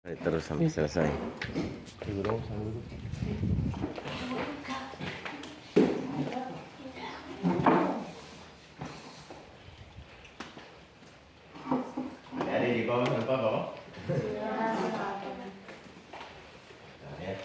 Terus sampai selesai. Ada di bawah sampah bawah. Ya.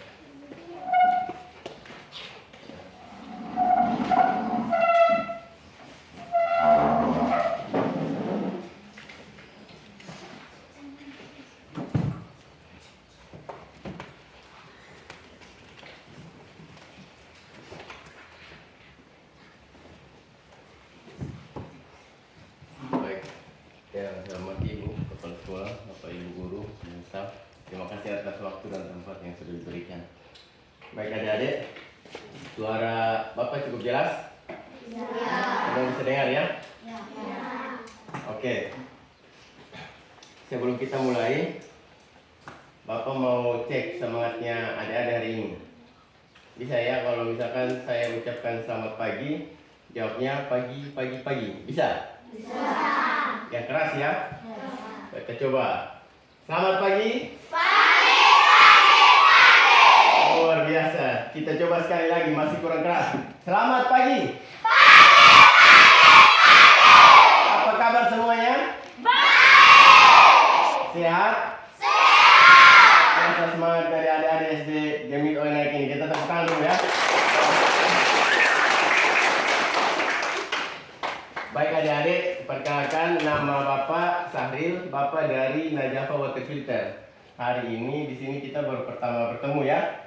Baik, ya selamat Ibu Kepala Sekolah, Bapak Ibu Guru, dan staf. Terima kasih atas waktu dan tempat yang sudah diberikan. Baik adik-adik, suara Bapak cukup jelas? Ya. Sudah bisa dengar ya? Ya. Oke. Sebelum kita mulai, Bapak mau cek semangatnya adik-adik hari ini. Bisa ya kalau misalkan saya ucapkan selamat pagi, jawabnya pagi, pagi, pagi. Bisa? Bisa. Yang keras ya? Ya. Kita coba. Selamat pagi. Pagi, pagi, pagi. Luar biasa. Kita coba sekali lagi, masih kurang keras. Selamat pagi. Pagi, pagi, pagi. Apa kabar semuanya? Baik. Sehat? Sehat. Rasa semangat dari adik-adik SD Jamil Oenaik ini. Kita tepuk tangan dulu ya. Baik adik-adik, perkenalkan nama Bapak Sahril, Bapak dari Najafa Water Filter. Hari ini di sini kita baru pertama bertemu ya.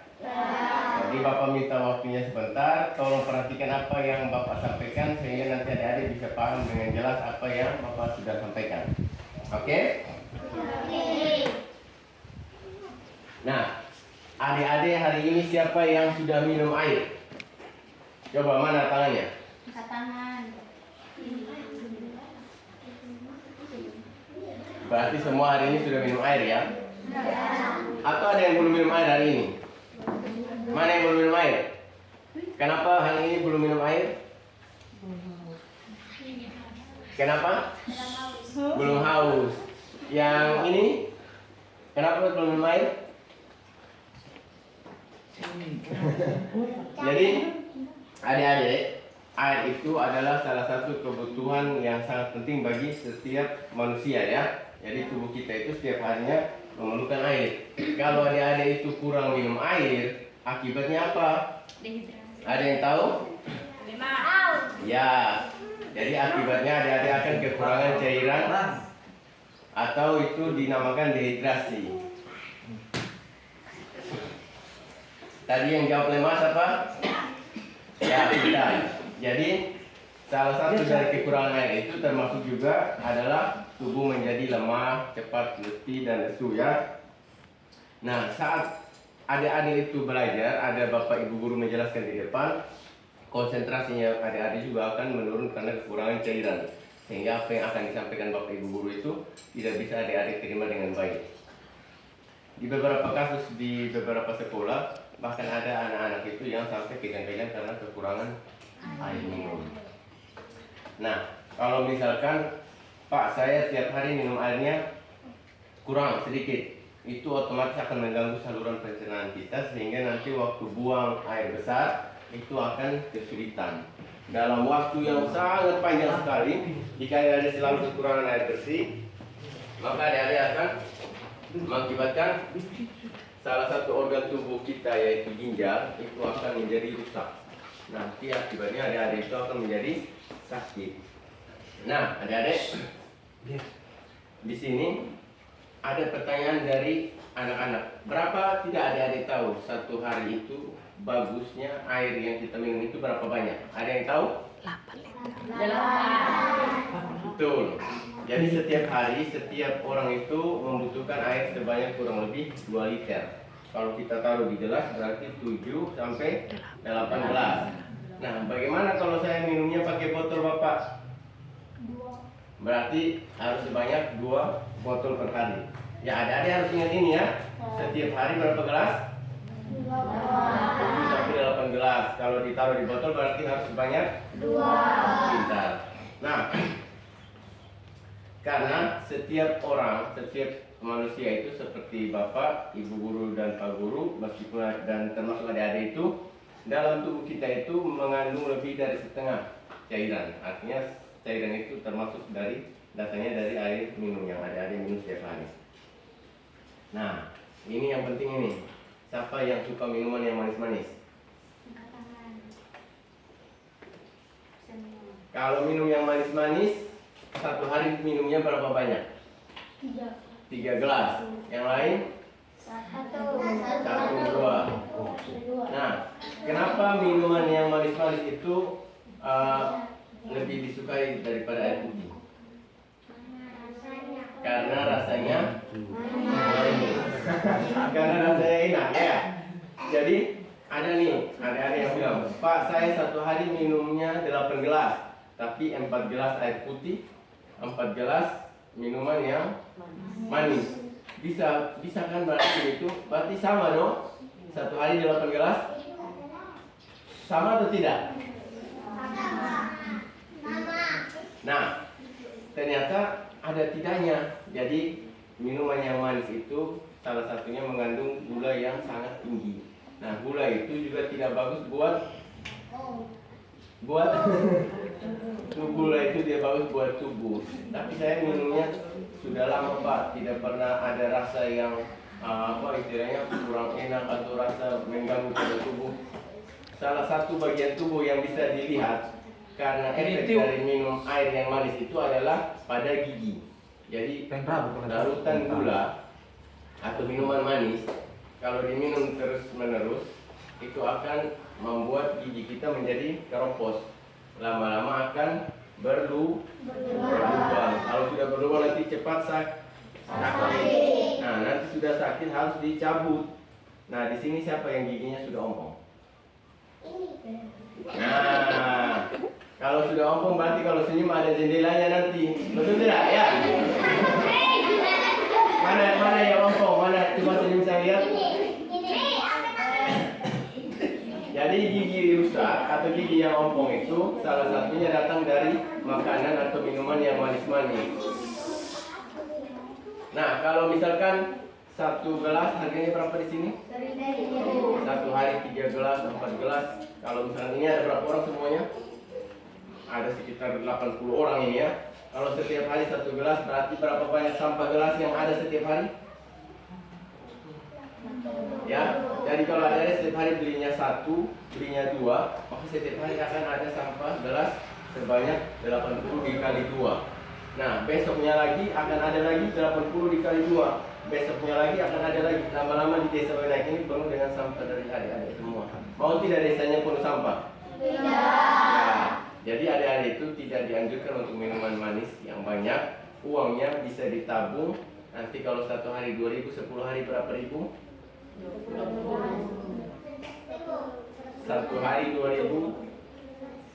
Jadi Bapak minta waktunya sebentar, tolong perhatikan apa yang Bapak sampaikan sehingga nanti adik-adik bisa paham dengan jelas apa yang Bapak sudah sampaikan. Oke? Oke. Nah, adik-adik hari ini siapa yang sudah minum air? Coba mana tangannya? Angkat tangan. Berarti semua hari ini sudah minum air ya? Atau ada yang belum minum air hari ini? Mana yang belum minum air? Kenapa hari ini belum minum air? Kenapa? Belum haus. Yang ini? Kenapa belum minum air? Jadi adik-adik, air itu adalah salah satu kebutuhan yang sangat penting bagi setiap manusia ya. Jadi tubuh kita itu setiap harinya memerlukan air. Kalau adik-adik itu kurang minum air, akibatnya apa? Dehidrasi. Ada yang tahu? Ya. Jadi akibatnya adik-adik akan kekurangan cairan atau itu dinamakan dehidrasi. Tadi yang jawab lemas apa? Ya, kita. Jadi salah satu dari kekurangan air itu termasuk juga adalah tubuh menjadi lemah, cepat letih dan lesu ya. Nah, saat adik-adik itu belajar, ada Bapak Ibu guru menjelaskan di depan, konsentrasinya adik-adik juga akan menurun karena kekurangan cairan. Sehingga apa yang akan disampaikan Bapak Ibu guru itu tidak bisa adik-adik terima dengan baik. Di beberapa kasus di beberapa sekolah, bahkan ada anak-anak itu yang sampai kejang-kejang karena kekurangan air minum. Nah, kalau misalkan Pak, saya tiap hari minum airnya kurang sedikit, itu otomatis akan mengganggu saluran pencernaan kita sehingga nanti waktu buang air besar itu akan kesulitan. Dalam waktu yang sangat panjang sekali, jika ada selalu kekurangan air bersih, maka adik-adik akan mengakibatkan salah satu organ tubuh kita yaitu ginjal itu akan menjadi rusak. Nanti akibatnya adik-adik itu akan menjadi sakit. Nah, adik-adik, di sini ada pertanyaan dari anak-anak. Berapa tidak adik-adik tahu satu hari itu bagusnya air yang kita minum itu berapa banyak? Ada yang tahu? 8 liter. Betul. Jadi setiap hari setiap orang itu membutuhkan air sebanyak kurang lebih 2 liter. Kalau kita taruh di gelas berarti 7 sampai 18. Nah, bagaimana kalau saya minumnya pakai botol Bapak? Berarti harus sebanyak 2 botol per hari. Ya, adik-adik harus ingat ini ya. Setiap hari berapa gelas? 7 sampai 8 gelas. Kalau ditaruh di botol berarti harus sebanyak 2 liter. Nah, karena setiap orang, setiap manusia itu seperti bapak, ibu guru dan pak guru, meskipun dan termasuk adik-adik itu dalam tubuh kita itu mengandung lebih dari setengah cairan. Artinya cairan itu termasuk datangnya dari air minum yang adik-adik minum setiap hari. Nah, ini yang penting ini. Siapa yang suka minuman yang manis-manis? Angkat tangan. Semua. Kalau minum yang manis-manis, satu hari minumnya berapa banyak? 3 gelas. Yang lain? 1, 2. Nah, kenapa minuman yang manis-manis itu lebih disukai daripada air putih? Karena rasanya manis. Karena rasanya enak ya. Jadi ada nih, ada yang bilang, Pak, saya satu hari minumnya 8 gelas, tapi 4 gelas air putih, 4 gelas minuman yang manis. Bisa kan berarti itu? Berarti sama dong? Satu hari 8 gelas? Sama atau tidak? Nah, ternyata ada tidaknya. Jadi minuman yang manis itu salah satunya mengandung gula yang sangat tinggi. Nah, gula itu juga tidak bagus buat gula itu dia bagus buat tubuh. Tapi saya minumnya sudah lama Pak, tidak pernah ada rasa yang istilahnya kurang enak atau rasa mengganggu pada tubuh. Salah satu bagian tubuh yang bisa dilihat karena efek dari minum air yang manis itu adalah pada gigi. Jadi larutan gula atau minuman manis kalau diminum terus-menerus itu akan membuat gigi kita menjadi keropos. Lama-lama akan berlubang. Kalau sudah berlubang nanti cepat sakit. Nah, nanti sudah sakit harus dicabut. Nah, di sini siapa yang giginya sudah ompong? Nah, kalau sudah ompong berarti kalau senyum ada jendelanya nanti. Betul tidak? Ya. Mana yang ompong? Mana? Coba senyum saya lihat. Jadi gigi rusak atau gigi yang ompong itu salah satunya datang dari makanan atau minuman yang manis-manis. Nah, kalau misalkan 1 gelas harganya berapa di sini? Satu hari 3 gelas, 4 gelas. Kalau misalnya ini ada berapa orang semuanya? Ada sekitar 80 orang ini ya. Kalau setiap hari 1 gelas berarti berapa banyak sampah gelas yang ada setiap hari? Ya, jadi kalau ada setiap hari belinya 1, belinya 2, maka setiap hari akan ada sampah gelas sebanyak 80 dikali 2. Nah, besoknya lagi akan ada lagi 80 dikali 2. Besoknya lagi akan ada lagi. Lama-lama di desa Wenaik ini penuh dengan sampah dari adik-adik semua. Mau tidak desanya penuh sampah? Tidak. Ya, jadi adik-adik itu tidak dianjurkan untuk minuman manis yang banyak. Uangnya bisa ditabung. Nanti kalau 1 hari 2.000, 10 hari berapa ribu? 1 hari 2.000,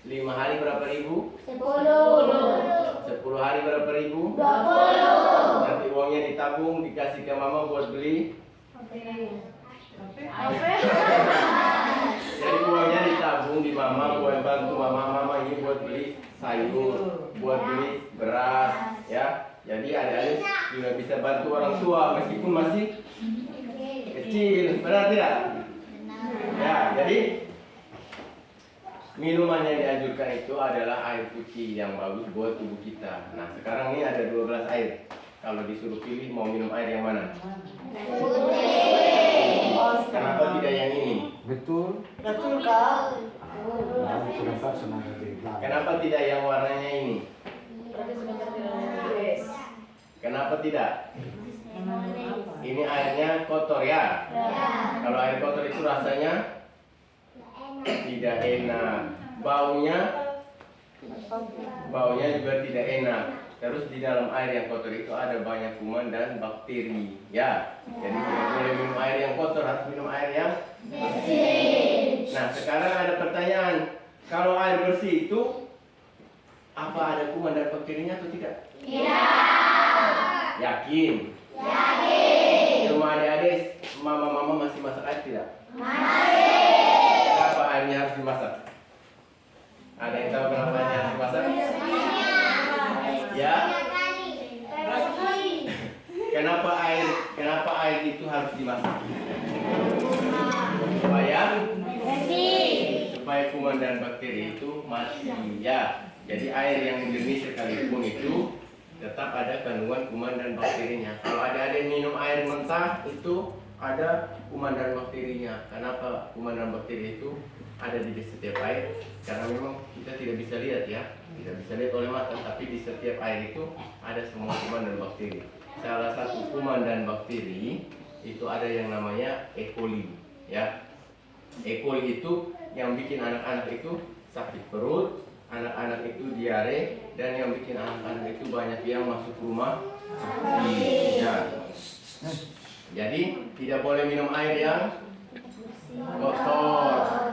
5 hari berapa ribu? 10 hari berapa ribu? 20. Nanti uangnya ditabung, dikasih ke mama buat beli. Jadi uangnya ditabung di mama buat bantu mama ini buat beli sayur, buat beli beras, ya. Jadi adik-adik juga bisa bantu orang tua meskipun masih kecil, benar tidak? Ya, jadi minuman yang dianjurkan itu adalah air putih yang bagus buat tubuh kita. Nah, sekarang ini ada 2 gelas air. Kalau disuruh pilih mau minum air yang mana? Kenapa tidak yang ini? Betul. Kak. Kenapa tidak yang warnanya ini? Kenapa tidak? Ini airnya kotor ya? Kalau air kotor itu rasanya tidak enak. Baunya juga tidak enak. Terus di dalam air yang kotor itu ada banyak kuman dan bakteri, ya. Jadi tidak boleh minum air yang kotor, harus minum air yang bersih. Nah, sekarang ada pertanyaan. Kalau air bersih itu apa ada kuman dan bakterinya atau tidak? Tidak. Yakin? Yakin. Rumah adik-adik, mama masih masak air tidak? Masih. Kenapa airnya harus dimasak? Ada yang tahu kenapa airnya harus dimasak? Ya? Kenapa air dimasak? Supaya kuman dan bakteri itu mati ya. Jadi air yang jernih sekalipun itu tetap ada kandungan kuman dan bakterinya. Kalau ada minum air mentah itu ada kuman dan bakterinya. Kenapa kuman dan bakteri itu ada di setiap air? Karena memang kita tidak bisa lihat ya, tidak bisa lihat oleh mata, tapi di setiap air itu ada semua kuman dan bakteri. Salah satu kuman dan bakteri itu ada yang namanya E. coli ya. E. coli itu yang bikin anak-anak itu sakit perut, anak-anak itu diare, dan yang bikin anak-anak itu banyak yang masuk rumah sakit ya. Jadi tidak boleh minum air yang kotor,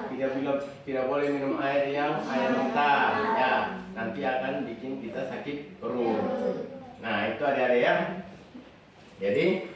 tidak boleh minum air yang air mentah ya, nanti akan bikin kita sakit perut. Nah itu adik-adik ya. Jadi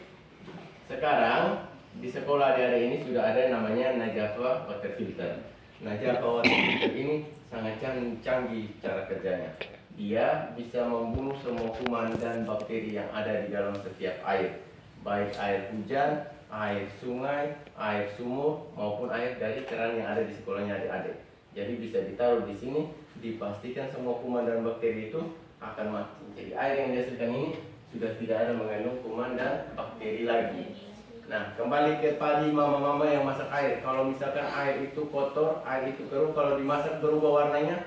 sekarang di sekolah adik-adik ini sudah ada namanya Najava water filter. Najava water filter ini sangat canggih cara kerjanya. Dia bisa membunuh semua kuman dan bakteri yang ada di dalam setiap air, baik air hujan, air sungai, air sumur, maupun air dari keran yang ada di sekolahnya adik-adik. Jadi bisa ditaruh di sini, dipastikan semua kuman dan bakteri itu akan mati. Jadi air yang dihasilkan ini sudah tidak ada mengandung kuman dan bakteri lagi. Nah, kembali ke tadi mama-mama yang masak air. Kalau misalkan air itu kotor, air itu keruh, kalau dimasak berubah warnanya?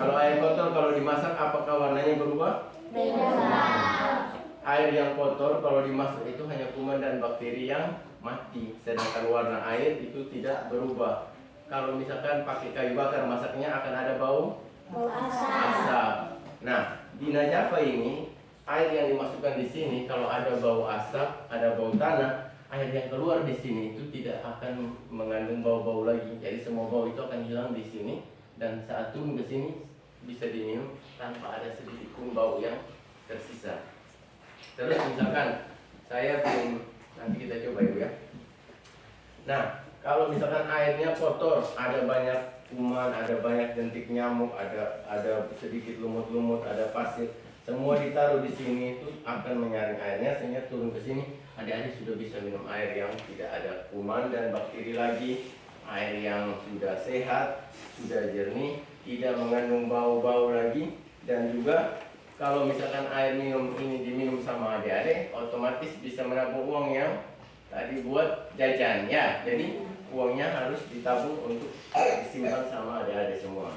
Kalau air kotor kalau dimasak apakah warnanya berubah? Air yang kotor kalau dimasak itu hanya kuman dan bakteri yang mati, sedangkan warna air itu tidak berubah. Kalau misalkan pakai kayu bakar masaknya akan ada bau asap. Nah, di Najava ini air yang dimasukkan di sini kalau ada bau asap, ada bau tanah, air yang keluar di sini itu tidak akan mengandung bau-bau lagi. Jadi semua bau itu akan hilang di sini, dan saat turun ke sini bisa diminum tanpa ada sedikit pun bau yang tersisa. Terus misalkan saya belum, nanti kita coba ibu ya. Nah, kalau misalkan airnya kotor, ada banyak kuman, ada banyak jentik nyamuk, ada sedikit lumut-lumut, ada pasir, semua ditaruh di sini itu akan menyaring airnya sehingga turun ke sini. Adik-adik sudah bisa minum air yang tidak ada kuman dan bakteri lagi, air yang sudah sehat, sudah jernih, tidak mengandung bau-bau lagi, dan juga kalau misalkan air minum ini diminum sama adik-adik, otomatis bisa menabung uang yang tadi buat jajan ya. Jadi uangnya harus ditabung untuk disimpan sama adik-adik semua.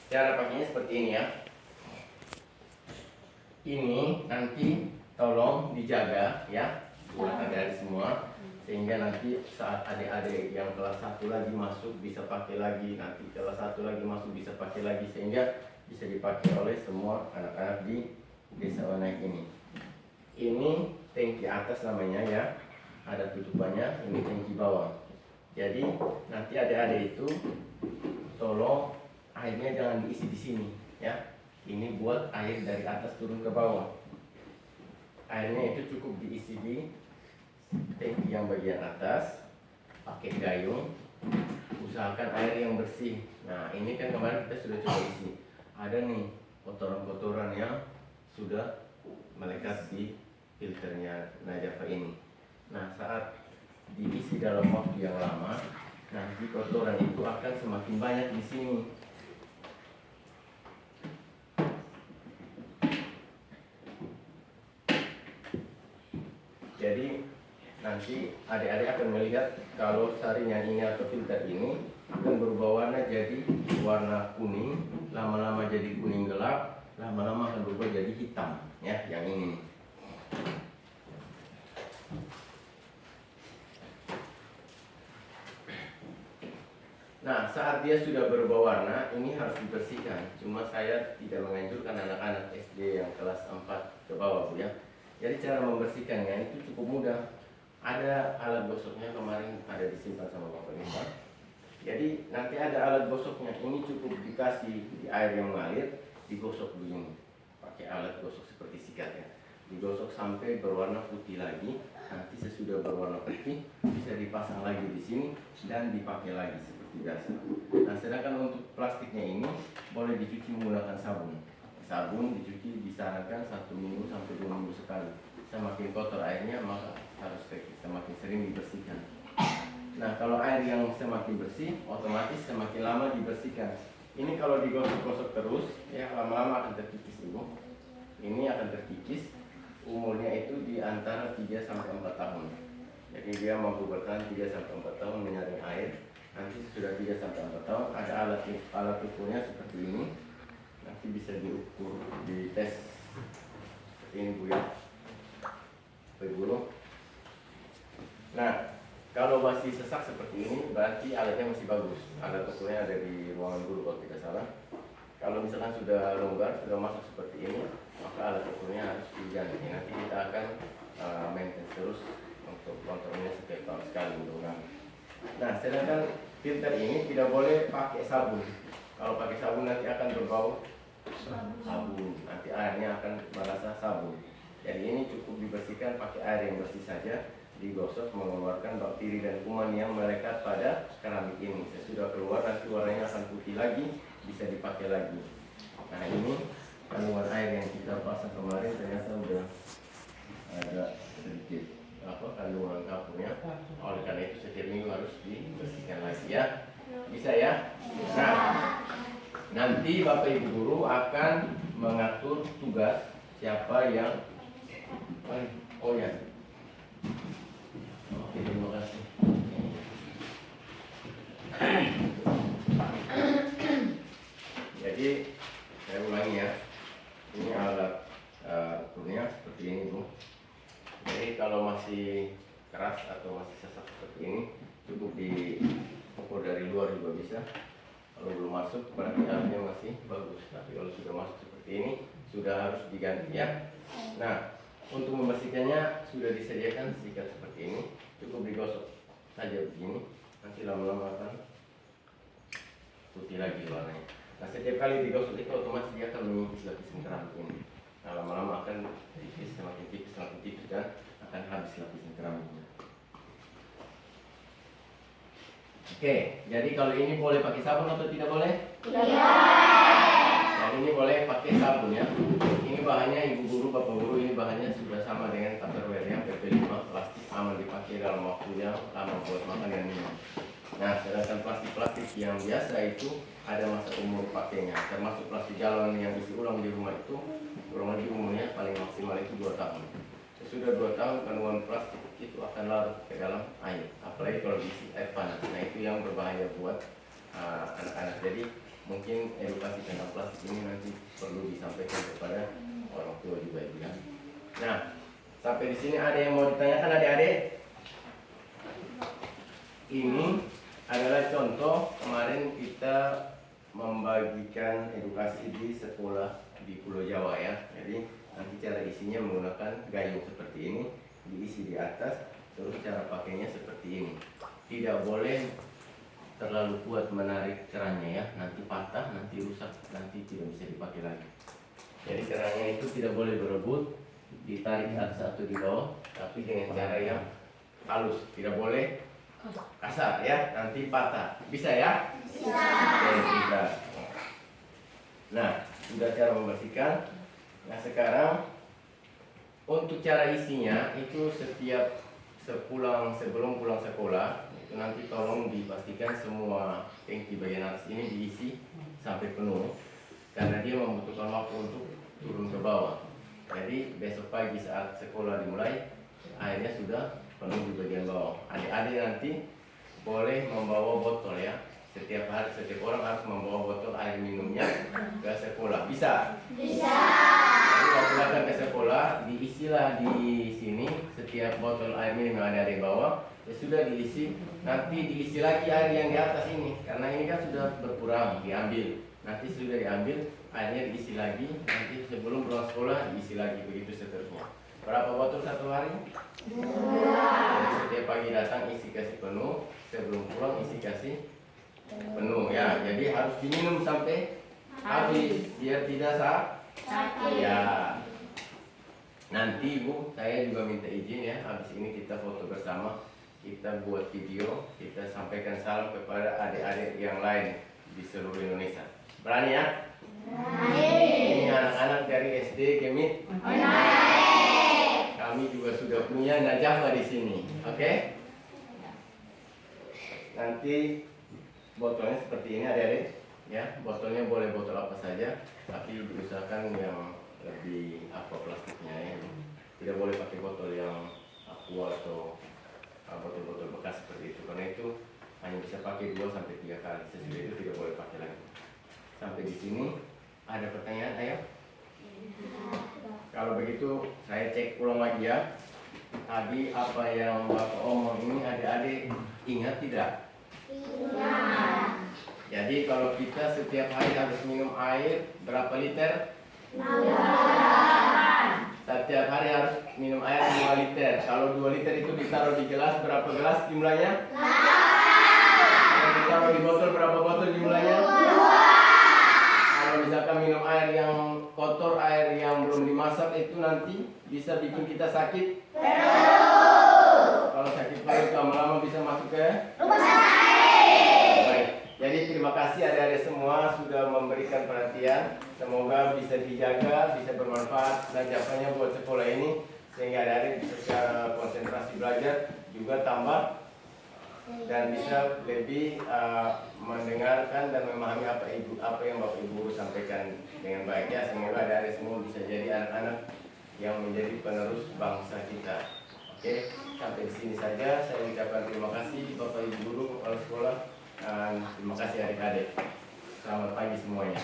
Cara pakainya seperti ini ya. Ini nanti tolong dijaga ya buat adik-adik semua, sehingga nanti saat adik-adik yang kelas 1 lagi masuk bisa pakai lagi, nanti kelas 1 lagi masuk bisa pakai lagi, sehingga bisa dipakai oleh semua anak-anak di desa Wanaik ini. Ini tangki atas namanya ya, ada tutupannya. Ini tangki bawah. Jadi nanti adik-adik itu tolong airnya jangan diisi di sini ya. Ini buat air dari atas turun ke bawah. Airnya itu cukup diisi di tangki yang bagian atas, pakai gayung. Usahakan air yang bersih. Nah ini kan kemarin kita sudah coba isi. Ada nih kotoran-kotoran yang sudah melekat di filternya Najava ini. Nah saat diisi dalam waktu yang lama, nanti kotoran itu akan semakin banyak di sini. Jadi nanti adik-adik akan melihat kalau saringan ini atau filter ini akan berubah warna jadi warna kuning, lama-lama jadi kuning gelap, lama-lama akan berubah jadi hitam ya, yang ini. Nah, saat dia sudah berubah warna, ini harus dibersihkan. Cuma saya tidak menganjurkan anak-anak SD yang kelas 4 ke bawah, Bu ya. Jadi cara membersihkannya itu cukup mudah. Ada alat gosoknya, kemarin ada disimpan sama Bapak Irfan. Jadi nanti ada alat gosoknya. Ini cukup dikasih di air yang mengalir, digosok begini. Pakai alat gosok seperti sikat ya. Digosok sampai berwarna putih lagi. Nanti sesudah berwarna putih bisa dipasang lagi di sini dan dipakai lagi seperti biasa. Nah, sedangkan untuk plastiknya ini boleh dicuci menggunakan sabun. Sabun dicuci disarankan 1 minggu sampai 2 minggu sekali semakin kotor airnya, maka harus semakin sering dibersihkan. Nah, kalau air yang semakin bersih, otomatis semakin lama dibersihkan. Ini kalau digosok-gosok terus, ya lama-lama akan terkikis Ibu. Ini akan terkikis, umurnya itu di antara 3 sampai 4 tahun. Jadi dia mampu bertahan 3 sampai 4 tahun menyaring air. Nanti sudah 3 sampai 4 tahun, ada alat ukurnya seperti ini. Nanti bisa diukur, dites seperti ini Bu ya. Ibu. Nah, kalau masih sesak seperti ini, berarti alatnya masih bagus. Alat ukurnya ada di ruangan guru kalau tidak salah. Kalau misalkan sudah longgar, sudah masuk seperti ini, maka alat ukurnya harus diganti. Nanti kita akan maintenance terus untuk kontrolnya setiap tahun sekali. Nah, sedangkan filter ini tidak boleh pakai sabun. Kalau pakai sabun nanti akan berbau sabun. Nanti airnya akan merasa sabun. Jadi ini cukup dibersihkan pakai air yang bersih saja. Digosok mengeluarkan bakteri dan kuman yang melekat pada keramik ini. Sesudah keluar nanti warnanya akan putih lagi, bisa dipakai lagi. Nah, ini kandungan air yang kita pasang kemarin ternyata udah ada sedikit kandungan kapurnya. Oleh karena itu setiap minggu harus dibersihkan lagi ya. Bisa ya? Nah, nanti Bapak Ibu guru akan mengatur tugas siapa yang Oke, terima kasih. Jadi saya ulangi ya. Ini alat ukurnya seperti ini Bu. Jadi kalau masih keras atau masih sesak seperti ini, cukup diukur dari luar juga bisa. Kalau belum masuk berarti alatnya masih bagus. Tapi kalau sudah masuk seperti ini, sudah harus diganti ya. Nah, untuk membersihkannya sudah disediakan sikat seperti ini, cukup digosok saja begini, nanti lama-lama akan putih lagi warnanya. Nah, setiap kali digosok itu otomatis dia akan mengikis lapisan keramik ini. Nah, lama-lama akan tipis, semakin tipis dan akan habis lapisan keramiknya. Oke, jadi kalau ini boleh pakai sabun atau tidak boleh? Dan ini boleh pakai sabun ya. Ini bahannya Ibu guru, Bapak guru, ini bahannya sudah sama dengan Tupperware ya, PP5, plastik aman dipakai dalam waktu yang lama buat makan dan minum. Nah, sedangkan plastik-plastik yang biasa itu ada masa umur pakainya, termasuk plastik galon yang isi ulang di rumah itu kurang lebih umurnya paling maksimal itu 2 tahun. Sesudah 2 tahun kandungan plastik itu akan larut ke dalam air, apalagi kalau diisi air panas. Nah, itu yang berbahaya buat anak-anak. Jadi mungkin edukasi tentang plastik ini nanti perlu disampaikan kepada orang tua juga Ibu ya. Nah, sampai di sini ada yang mau ditanyakan adik-adik? Ini adalah contoh kemarin kita membagikan edukasi di sekolah di Pulau Jawa ya. Jadi nanti cara isinya menggunakan gayung seperti ini, diisi di atas, terus cara pakainya seperti ini. Tidak boleh terlalu kuat menarik kerannya ya, nanti patah, nanti rusak, nanti tidak bisa dipakai lagi. Jadi kerannya itu tidak boleh berebut, ditarik atas atau di bawah, tapi dengan cara yang halus, tidak boleh kasar ya, nanti patah. Bisa ya? Bisa. Bisa. Nah, sudah cara membersihkan. Nah, sekarang untuk cara isinya itu setiap sebelum pulang sekolah itu nanti tolong dipastikan semua tangki bagian atas ini diisi sampai penuh karena dia membutuhkan waktu untuk turun ke bawah. Jadi besok pagi saat sekolah dimulai airnya sudah penuh di bagian bawah. Adik-adik nanti boleh membawa botol ya. Setiap hari setiap orang harus membawa botol air minumnya ke sekolah. Bisa? Bisa. Jadi waktu datang ke sekolah diisilah di sini setiap botol air minum yang ada di bawah. Ya sudah diisi, nanti diisi lagi air yang di atas ini karena ini kan sudah berkurang, diambil. Nanti sudah diambil, airnya diisi lagi. Nanti sebelum pulang sekolah diisi lagi, begitu seterusnya. Berapa botol satu hari? 2. Jadi setiap pagi datang isi kasih penuh, sebelum pulang isi kasih penuh ya. Jadi harus diminum sampai habis biar tidak sakit. Ya. Nanti Ibu, saya juga minta izin ya. Habis ini kita foto bersama, kita buat video, kita sampaikan salam kepada adik-adik yang lain di seluruh Indonesia. Berani ya? Berani. Ini anak-anak dari SD Kemit. kami juga sudah punya najafah di sini. Oke? Nanti botolnya seperti ini adik-adik. Ya, botolnya boleh botol apa saja, tapi diusahakan yang lebih aqua plastiknya ya. Tidak boleh pakai botol yang aqua atau botol-botol bekas seperti itu, karena itu hanya bisa pakai 2 sampai 3 kali. Sesudah itu tidak boleh pakai lagi. Sampai di sini ada pertanyaan, ayo? Kalau begitu saya cek ulang lagi ya. Tadi apa yang Bapak omong ini adik-adik ingat tidak? Ingat. Jadi kalau kita setiap hari harus minum air berapa liter? 6. Setiap hari harus minum air 2 liter. Kalau 2 liter itu ditaruh di gelas, berapa gelas jumlahnya? 8. Kalau ditaruh di botol, berapa botol jumlahnya? 2. Kalau misalkan minum air yang kotor, air yang belum dimasak, itu nanti bisa bikin kita sakit perut. Kalau sakit perut lama-lama bisa masuk ke rumah sakit. Baik. Jadi terima kasih adik-adik semua sudah memberikan perhatian. Semoga bisa dijaga, bisa bermanfaat najafahnya buat sekolah ini, sehingga adik-adik bisa secara konsentrasi belajar juga tambah dan bisa lebih mendengarkan dan memahami apa yang Bapak Ibu sampaikan dengan baik ya. Semoga adik-adik semua bisa jadi anak-anak yang menjadi penerus bangsa kita. Oke, sampai di sini saja saya ucapkan terima kasih Bapak Ibu guru, kepala sekolah. Dan terima kasih adik-adik. Selamat pagi semuanya.